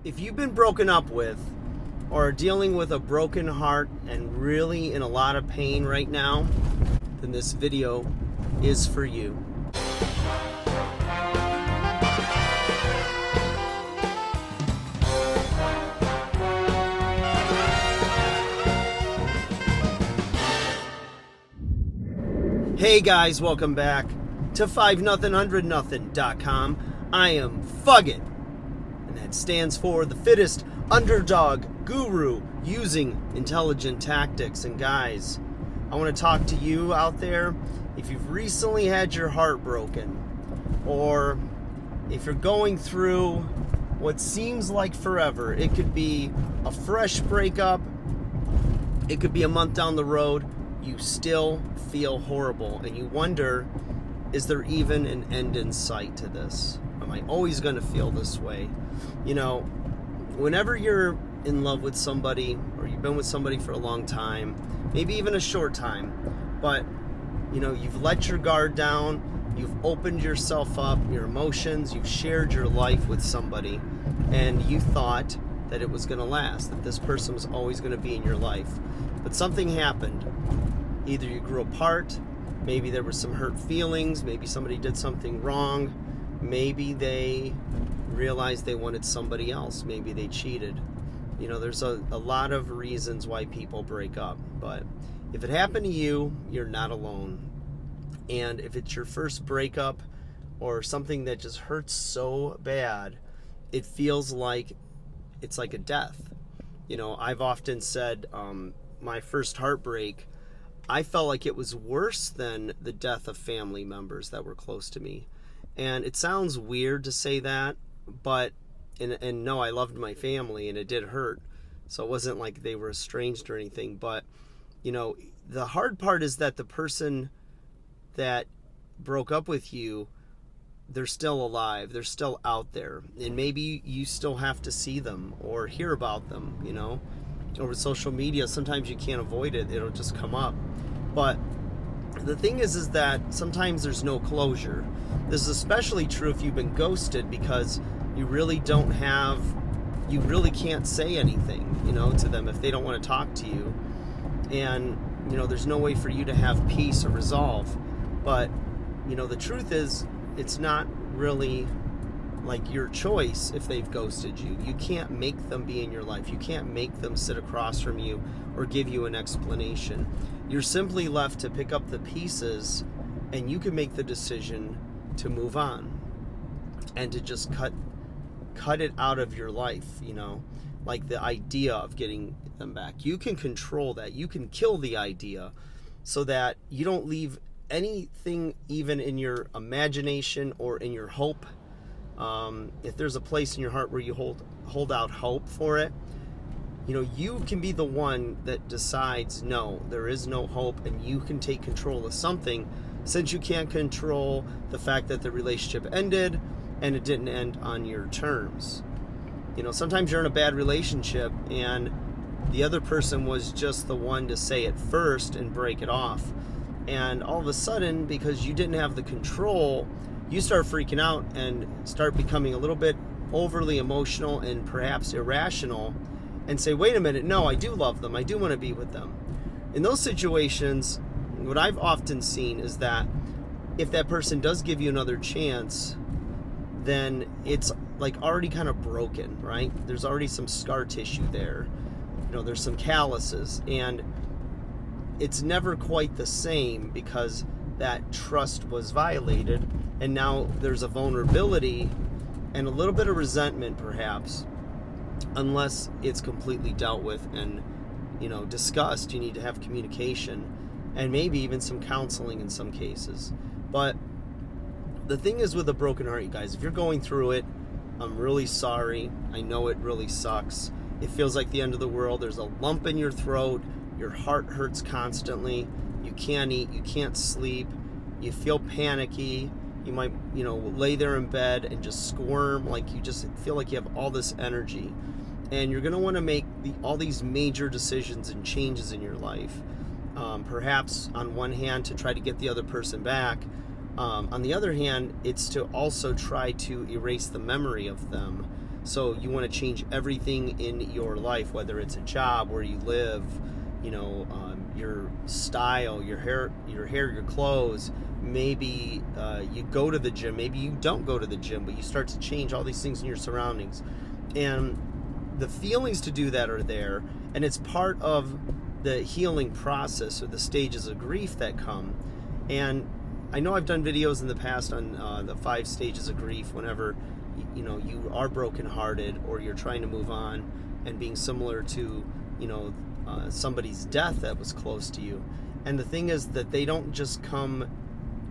If you've been broken up with or are dealing with a broken heart and really in a lot of pain right now, then this video is for you. Hey guys, welcome back to 5nothing100nothing.com. I am Fuggin, and that stands for the fittest underdog guru using intelligent tactics. And guys, I want to talk to you out there. If you've recently had your heart broken, or if you're going through what seems like forever, it could be a fresh breakup, it could be a month down the road, you still feel horrible and you wonder, is there even an end in sight to this? Am I always going to feel this way? You know, whenever you're in love with somebody, or you've been with somebody for a long time, maybe even a short time, but you know, you've let your guard down, you've opened yourself up, your emotions, you've shared your life with somebody, and you thought that it was going to last, that this person was always going to be in your life. But something happened. Either you grew apart, maybe there were some hurt feelings, maybe somebody did something wrong, maybe they realized they wanted somebody else, maybe they cheated. You know, there's a lot of reasons why people break up, but if it happened to you, you're not alone. And if it's your first breakup or something that just hurts so bad, it feels like it's like a death. You know, I've often said my first heartbreak, I felt like it was worse than the death of family members that were close to me. And it sounds weird to say that, but, and no, I loved my family and it did hurt. So it wasn't like they were estranged or anything. But, you know, the hard part is that the person that broke up with you, they're still alive, they're still out there. And maybe you still have to see them or hear about them, you know. Over social media, sometimes you can't avoid it, it'll just come up. But the thing is that sometimes there's no closure. This is especially true if you've been ghosted, because you really can't say anything, you know, to them if they don't want to talk to you. And, you know, there's no way for you to have peace or resolve. But, you know, the truth is, it's not really like your choice if they've ghosted you. You can't make them be in your life. You can't make them sit across from you or give you an explanation. You're simply left to pick up the pieces, and you can make the decision to move on and to just cut it out of your life, you know, like the idea of getting them back. You can control that. You can kill the idea so that you don't leave anything even in your imagination or in your hope. If there's a place in your heart where you hold out hope for it, you know, you can be the one that decides, no, there is no hope, and you can take control of something, since you can't control the fact that the relationship ended and it didn't end on your terms. You know, sometimes you're in a bad relationship and the other person was just the one to say it first and break it off. And all of a sudden, because you didn't have the control, you start freaking out and start becoming a little bit overly emotional and perhaps irrational, and say, wait a minute, no, I do love them, I do want to be with them. In those situations, what I've often seen is that if that person does give you another chance, then it's like already kind of broken, right? There's already some scar tissue there. You know, there's some calluses, and it's never quite the same because that trust was violated, and now there's a vulnerability and a little bit of resentment perhaps, unless it's completely dealt with and, you know, discussed. You need to have communication and maybe even some counseling in some cases. But the thing is with a broken heart, you guys, if you're going through it, I'm really sorry. I know it really sucks. It feels like the end of the world. There's a lump in your throat. Your heart hurts constantly. You can't eat. You can't sleep. You feel panicky. You might, you know, lay there in bed and just squirm, like you just feel like you have all this energy. And you're going to want to make all these major decisions and changes in your life. Perhaps on one hand to try to get the other person back. On the other hand, it's to also try to erase the memory of them. So you want to change everything in your life, whether it's a job, where you live, your style, your hair, your clothes. Maybe you go to the gym. Maybe you don't go to the gym, but you start to change all these things in your surroundings. And the feelings to do that are there, and it's part of the healing process, or the stages of grief that come. And I know I've done videos in the past on the 5 stages of grief whenever you are brokenhearted or you're trying to move on, and being similar to somebody's death that was close to you. And the thing is that they don't just come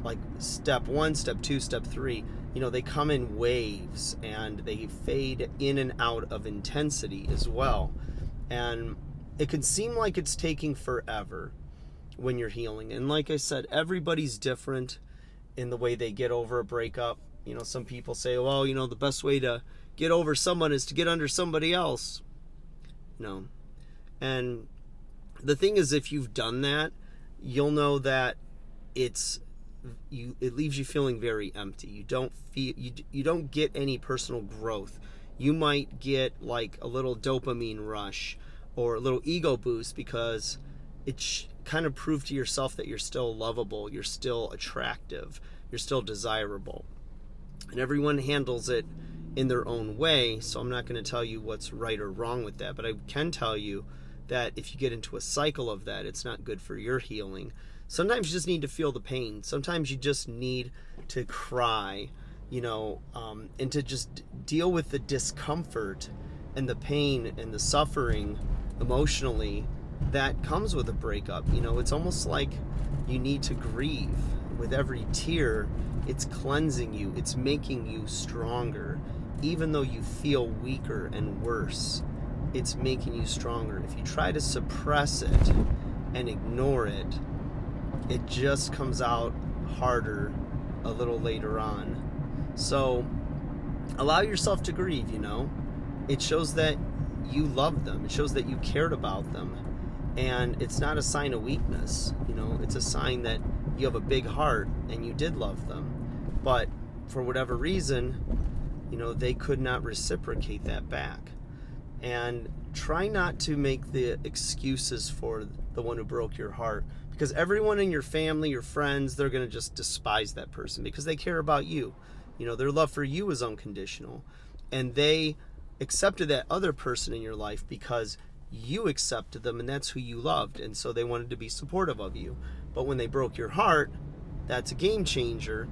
like step 1, step 2, step 3. They come in waves, and they fade in and out of intensity as well. And it can seem like it's taking forever when you're healing. And like I said, everybody's different in the way they get over a breakup. Some people say, well, the best way to get over someone is to get under somebody else. And the thing is, if you've done that, you'll know that it leaves you feeling very empty. You don't get any personal growth. You might get like a little dopamine rush or a little ego boost, because it kind of proved to yourself that you're still lovable, you're still attractive, you're still desirable. And everyone handles it in their own way, so I'm not going to tell you what's right or wrong with that, but I can tell you that if you get into a cycle of that, it's not good for your healing. Sometimes you just need to feel the pain. Sometimes you just need to cry, and to just deal with the discomfort and the pain and the suffering emotionally that comes with a breakup. It's almost like you need to grieve. With every tear, it's cleansing you. It's making you stronger. Even though you feel weaker and worse, it's making you stronger. If you try to suppress it and ignore it, it just comes out harder a little later on. So allow yourself to grieve. It shows that you love them. It shows that you cared about them. And it's not a sign of weakness. It's a sign that you have a big heart and you did love them. But for whatever reason, they could not reciprocate that back. And try not to make the excuses for the one who broke your heart, because everyone in your family, your friends, they're going to just despise that person because they care about you. Their love for you is unconditional, and they accepted that other person in your life because you accepted them, and that's who you loved, and so they wanted to be supportive of you. But when they broke your heart, that's a game changer,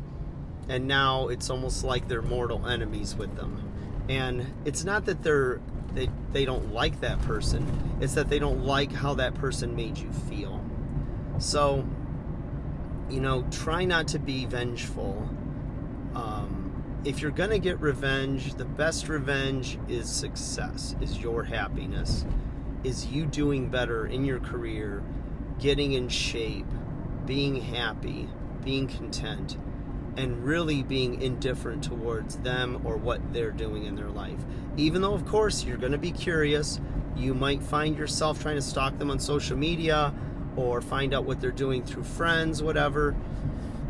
and now it's almost like they're mortal enemies with them. And it's not that they don't like that person, it's that they don't like how that person made you feel. So try not to be vengeful. If you're gonna get revenge, the best revenge is success, is your happiness, is you doing better in your career, getting in shape, being happy, being content, and really being indifferent towards them or what they're doing in their life. Even though, of course, you're going to be curious, you might find yourself trying to stalk them on social media or find out what they're doing through friends, whatever.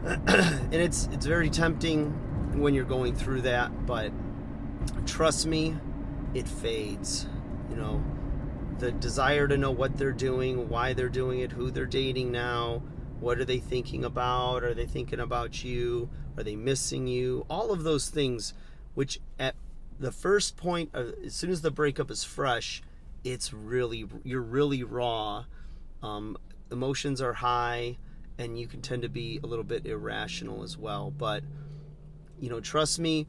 And it's very tempting when you're going through that, but trust me, it fades. The desire to know what they're doing, why they're doing it, who they're dating now, what are they thinking about? Are they thinking about you? Are they missing you? All of those things, which at the first point, as soon as the breakup is fresh, you're really raw. Emotions are high, and you can tend to be a little bit irrational as well. But, trust me,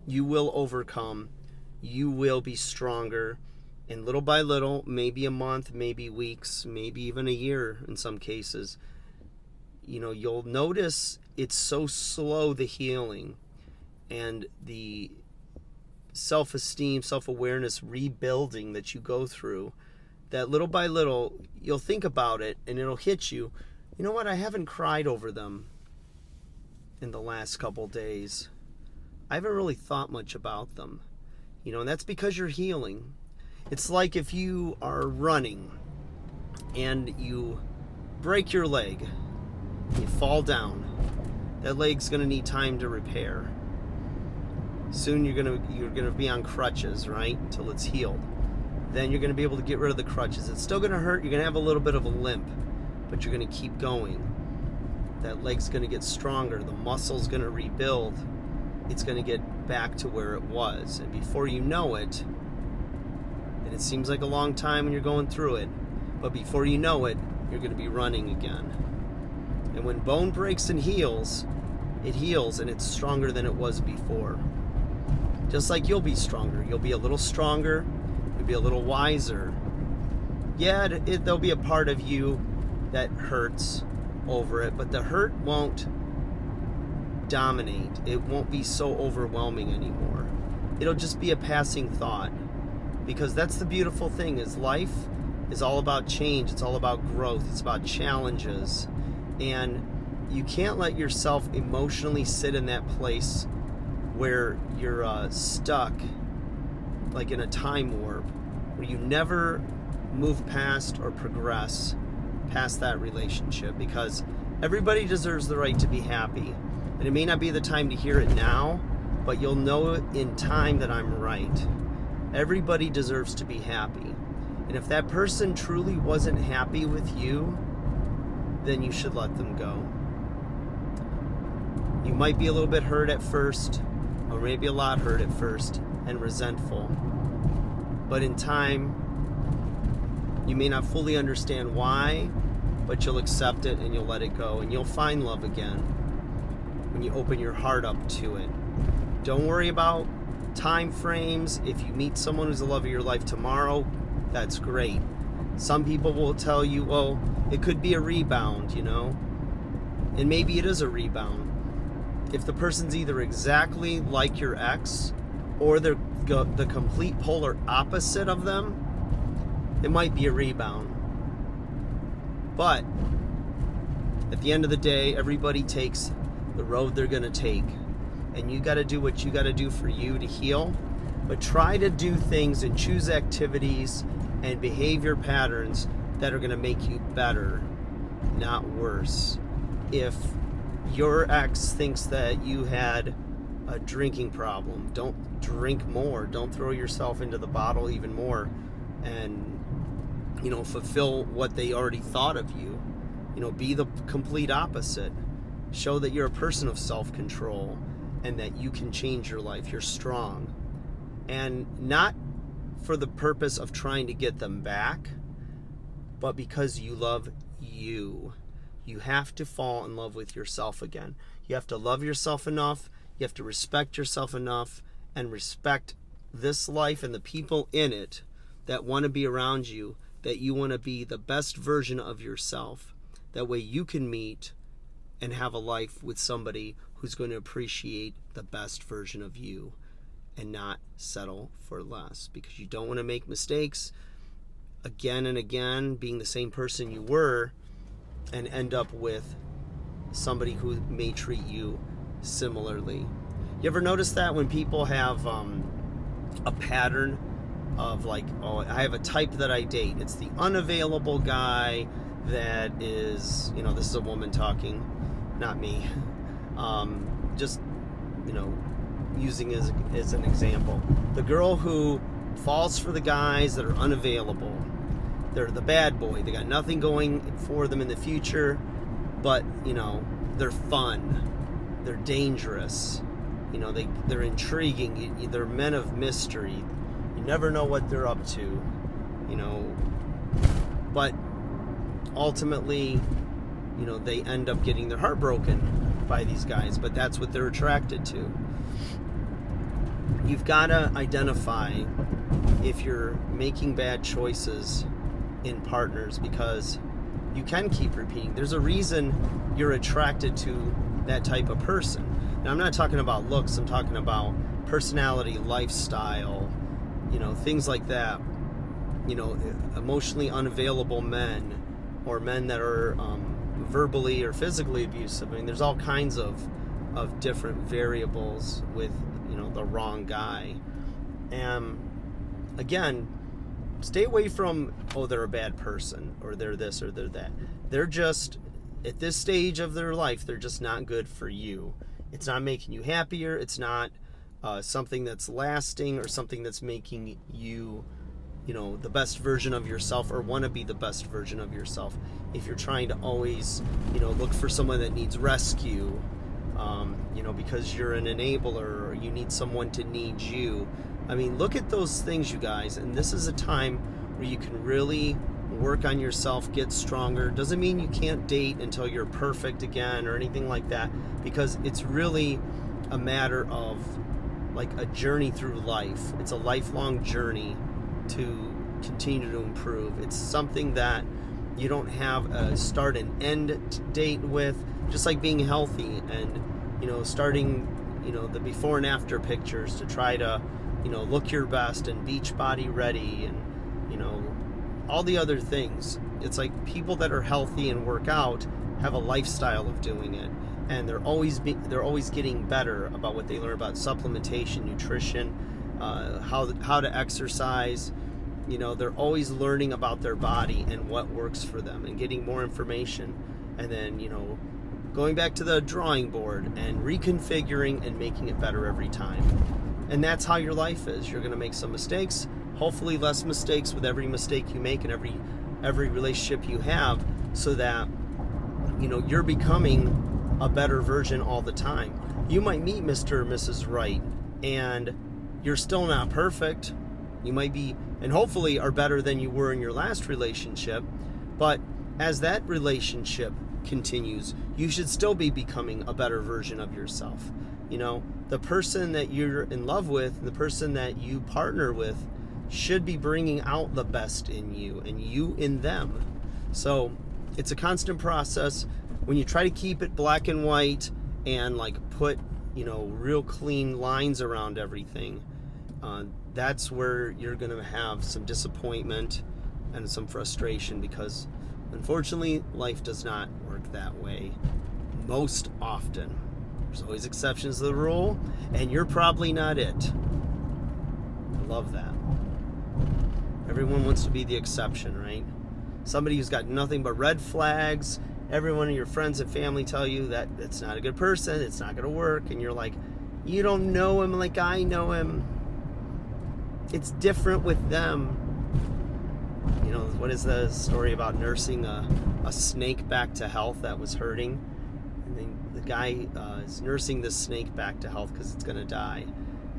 you will overcome. You will be stronger. And little by little, maybe a month, maybe weeks, maybe even a year in some cases, you'll notice it's so slow, the healing and the self-esteem, self-awareness rebuilding that you go through, that little by little, you'll think about it and it'll hit you. You know what? I haven't cried over them in the last couple days. I haven't really thought much about them. And that's because you're healing. It's like if you are running and you break your leg, you fall down, that leg's going to need time to repair. Soon you're gonna be on crutches, right? Till it's healed. Then you're gonna be able to get rid of the crutches. It's still gonna hurt. You're gonna have a little bit of a limp, but you're gonna keep going. That leg's gonna get stronger. The muscle's gonna rebuild. It's gonna get back to where it was. And before you know it, and it seems like a long time when you're going through it, but before you know it, you're gonna be running again. And when bone breaks and heals, it heals and it's stronger than it was before. Just like you'll be stronger. You'll be a little stronger. You'll be a little wiser. Yeah, there'll be a part of you that hurts over it, but the hurt won't dominate. It won't be so overwhelming anymore. It'll just be a passing thought. Because that's the beautiful thing, is life is all about change. It's all about growth. It's about challenges. And you can't let yourself emotionally sit in that place where you're stuck, like in a time warp, where you never move past or progress past that relationship, because everybody deserves the right to be happy. And it may not be the time to hear it now, but you'll know it in time that I'm right. Everybody deserves to be happy. And if that person truly wasn't happy with you, then you should let them go. You might be a little bit hurt at first, or maybe a lot hurt at first, and resentful. But in time, you may not fully understand why, but you'll accept it and you'll let it go, and you'll find love again when you open your heart up to it. Don't worry about time frames. If you meet someone who's the love of your life tomorrow, that's great. Some people will tell you, well, it could be a rebound, and maybe it is a rebound. If the person's either exactly like your ex or they're the complete polar opposite of them, it might be a rebound. But at the end of the day, everybody takes the road they're going to take. And you got to do what you got to do for you to heal. But try to do things and choose activities and behavior patterns that are going to make you better, not worse. If your ex thinks that you had a drinking problem, don't drink more. Don't throw yourself into the bottle even more and, fulfill what they already thought of you. Be the complete opposite. Show that you're a person of self-control and that you can change your life. You're strong. And not for the purpose of trying to get them back, but because you love you. You have to fall in love with yourself again. You have to love yourself enough. You have to respect yourself enough and respect this life and the people in it that want to be around you, that you want to be the best version of yourself. That way you can meet and have a life with somebody who's going to appreciate the best version of you and not settle for less, because you don't want to make mistakes again and again being the same person you were and end up with somebody who may treat you similarly. You ever notice that when people have a pattern of like, oh, I have a type that I date. It's the unavailable guy that is, this is a woman talking, not me. Just, using as an example. The girl who falls for the guys that are unavailable. They're the bad boy. They got nothing going for them in the future, but, they're fun. They're dangerous. They're intriguing. They're men of mystery. You never know what they're up to, but ultimately, they end up getting their heart broken by these guys, but that's what they're attracted to. You've got to identify if you're making bad choices in partners, because you can keep repeating. There's a reason you're attracted to that type of person. Now, I'm not talking about looks. I'm talking about personality, lifestyle, things like that. Emotionally unavailable men, or men that are verbally or physically abusive. There's all kinds of different variables with, the wrong guy. And again, stay away from, oh, they're a bad person, or they're this, or they're that. They're just, at this stage of their life, they're just not good for you. It's not making you happier. It's not something that's lasting, or something that's making you, the best version of yourself, or want to be the best version of yourself. If you're trying to always, look for someone that needs rescue, because you're an enabler, or you need someone to need you. I mean, look at those things, you guys. And this is a time where you can really work on yourself, get stronger. Doesn't mean you can't date until you're perfect again or anything like that, because it's really a matter of like a journey through life. It's a lifelong journey to continue to improve. It's something that you don't have a start and end date with, just like being healthy and, starting, the before and after pictures to try to, look your best and beach body ready and, all the other things. It's like people that are healthy and work out have a lifestyle of doing it, and they're always getting better about what they learn about supplementation, nutrition, how to exercise. They're always learning about their body and what works for them, and getting more information, and then going back to the drawing board and reconfiguring and making it better every time. And that's how your life is. You're going to make some mistakes, hopefully less mistakes with every mistake you make and every relationship you have, so that you're becoming a better version all the time. You might meet Mr. or Mrs. Right, and you're still not perfect. You might be, and hopefully are better than you were in your last relationship, but as that relationship continues, you should still be becoming a better version of yourself. The person that you're in love with, the person that you partner with, should be bringing out the best in you and you in them. So it's a constant process. When you try to keep it black and white and like put real clean lines around everything, that's where you're going to have some disappointment and some frustration, because unfortunately life does not work that way most often. There's always exceptions to the rule, and you're probably not it. I love that. Everyone wants to be the exception, right? Somebody who's got nothing but red flags. Every one of your friends and family tell you that it's not a good person, it's not going to work, and you're like, you don't know him like I know him. It's different with them. What is the story about nursing a snake back to health that was hurting? And then the guy is nursing this snake back to health because it's going to die.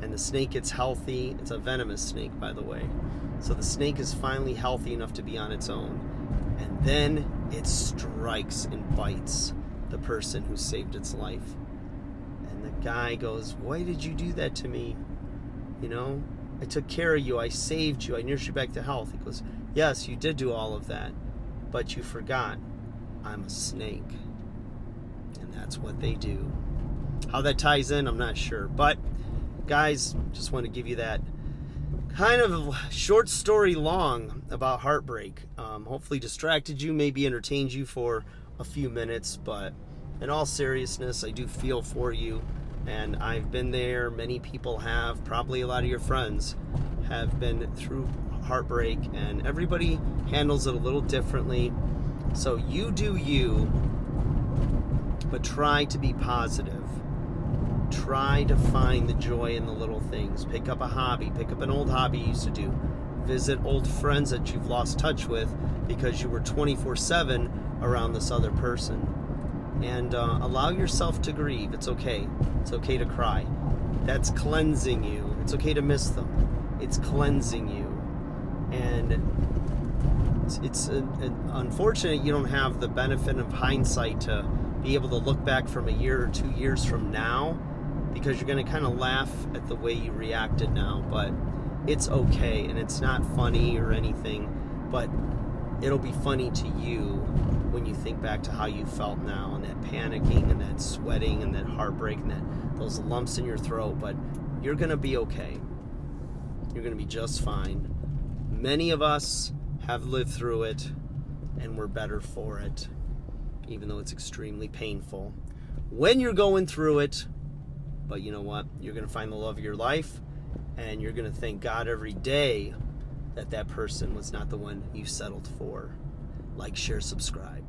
And the snake gets healthy. It's a venomous snake, by the way. So the snake is finally healthy enough to be on its own. And then it strikes and bites the person who saved its life. And the guy goes, why did you do that to me? I took care of you. I saved you. I nursed you back to health. He goes, yes, you did do all of that, but you forgot I'm a snake. And that's what they do. How that ties in, I'm not sure. But guys, just want to give you that kind of short story long about heartbreak. Hopefully distracted you, maybe entertained you for a few minutes, but in all seriousness, I do feel for you. And I've been there. Many people have. Probably a lot of your friends have been through heartbreak, and everybody handles it a little differently. So you do you, but try to be positive. Try to find the joy in the little things. Pick up a hobby. Pick up an old hobby you used to do. Visit old friends that you've lost touch with because you were 24/7 around this other person. And allow yourself to grieve. It's okay. It's okay to cry. That's cleansing you. It's okay to miss them. It's cleansing you. And it's unfortunate you don't have the benefit of hindsight to be able to look back from a year or 2 years from now, because you're going to kind of laugh at the way you reacted now. But it's okay, and it's not funny or anything, but it'll be funny to you when you think back to how you felt now, and that panicking and that sweating and that heartbreak and those lumps in your throat. But you're going to be okay. You're going to be just fine. Many of us have lived through it, and we're better for it, even though it's extremely painful when you're going through it. But you know what? You're going to find the love of your life, and you're going to thank God every day that person was not the one you settled for. Like, share, subscribe.